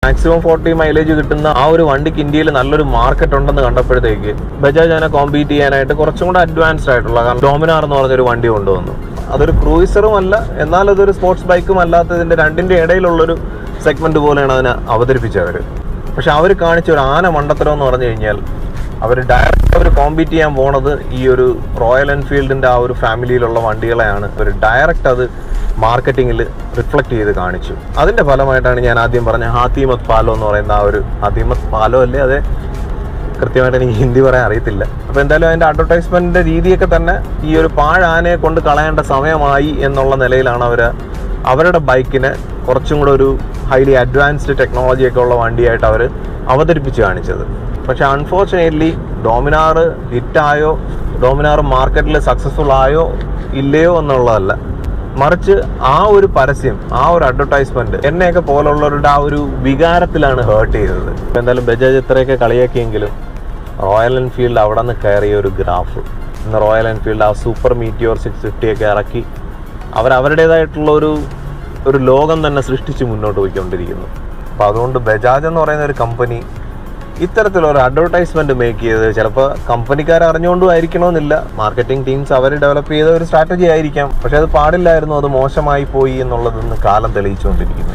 Maximum 40 mileage കിട്ടുന്ന ആ ഒരു വണ്ടിക്ക് ഇന്ത്യയിൽ നല്ലൊരു മാർക്കറ്റ് ഉണ്ടെന്ന് കണ്ടപ്പോഴത്തേക്ക് ബജാജ് അതിനെ കോമ്പീറ്റ് ചെയ്യാനായിട്ട് കുറച്ചും കൂടെ അഡ്വാൻസ്ഡ് ആയിട്ടുള്ള, കാരണം ഡോമിനാർ എന്ന് പറഞ്ഞൊരു വണ്ടി കൊണ്ടുവന്നു. അതൊരു ക്രൂയിസറും അല്ല, എന്നാൽ അതൊരു സ്പോർട്സ് ബൈക്കും അല്ലാത്തതിൻ്റെ രണ്ടിൻ്റെ ഇടയിലുള്ളൊരു സെഗ്മെന്റ് പോലെയാണ് അതിനെ അവതരിപ്പിച്ചവർ. പക്ഷെ അവർ കാണിച്ച ഒരു ആന മണ്ടത്തരം എന്ന് പറഞ്ഞു കഴിഞ്ഞാൽ, അവർ ഡയറക്റ്റ് കോമ്പീറ്റ് ചെയ്യാൻ പോണത് ഈ ഒരു റോയൽ എൻഫീൽഡിൻ്റെ ആ ഒരു ഫാമിലിയിലുള്ള വണ്ടികളെയാണ്. അവർ ഡയറക്റ്റ് അത് മാർക്കറ്റിങ്ങിൽ റിഫ്ലക്ട് ചെയ്ത് കാണിച്ചു. അതിൻ്റെ ഫലമായിട്ടാണ് ഞാൻ ആദ്യം പറഞ്ഞ ഹാത്തിമത് പാലോ എന്ന് പറയുന്ന ആ ഒരു, ഹാത്തിമത് പാലോ അല്ലേ, അതെ, കൃത്യമായിട്ട് എനിക്ക് ഹിന്ദി പറയാൻ അറിയത്തില്ല. അപ്പോൾ എന്തായാലും അതിൻ്റെ അഡ്വർടൈസ്മെൻറ്റിൻ്റെ രീതിയൊക്കെ തന്നെ ഈ ഒരു പാഴാനയെ കൊണ്ട് കളയേണ്ട സമയമായി എന്നുള്ള നിലയിലാണ് അവരുടെ ബൈക്കിനെ കുറച്ചും കൂടെ ഒരു ഹൈലി അഡ്വാൻസ്ഡ് ടെക്നോളജിയൊക്കെ ഉള്ള വണ്ടിയായിട്ട് അവർ അവതരിപ്പിച്ച് കാണിച്ചത്. പക്ഷേ അൺഫോർച്ചുനേറ്റ്ലി ഡോമിനാർ ഹിറ്റായോ, ഡോമിനാർ മാർക്കറ്റിൽ സക്സസ്ഫുൾ ആയോ ഇല്ലയോ എന്നുള്ളതല്ല, മറിച്ച് ആ ഒരു പരസ്യം, ആ ഒരു അഡ്വർടൈസ്മെന്റ് എന്നെയൊക്കെ പോലുള്ളവരുടെ ആ ഒരു വികാരത്തിലാണ് ഹേർട്ട് ചെയ്തത്. ഇപ്പം എന്തായാലും ബജാജ് എത്രയൊക്കെ കളിയാക്കിയെങ്കിലും റോയൽ എൻഫീൽഡ് അവിടെ നിന്ന് കയറിയ ഒരു ഗ്രാഫ്, ഇന്ന് റോയൽ എൻഫീൽഡ് ആ സൂപ്പർ മീറ്റിയോർ 650 ഒക്കെ ഇറക്കി അവരുടേതായിട്ടുള്ള ഒരു ലോകം തന്നെ സൃഷ്ടിച്ച് മുന്നോട്ട് പോയിക്കൊണ്ടിരിക്കുന്നു. അപ്പോൾ അതുകൊണ്ട് ബജാജ് എന്ന് പറയുന്ന ഒരു കമ്പനി ഇത്തരത്തിലൊരു അഡ്വർടൈസ്മെന്റ് മേക്ക് ചെയ്ത്, ചിലപ്പോൾ കമ്പനിക്കാർ അറിഞ്ഞുകൊണ്ടും ആയിരിക്കണമെന്നില്ല, മാർക്കറ്റിംഗ് ടീംസ് അവർ ഡെവലപ്പ് ചെയ്ത ഒരു സ്ട്രാറ്റജി ആയിരിക്കാം. പക്ഷെ അത് പാടില്ലായിരുന്നു, അത് മോശമായി പോയി എന്നുള്ളതെന്ന് കാലം തെളിയിച്ചുകൊണ്ടിരിക്കുന്നു.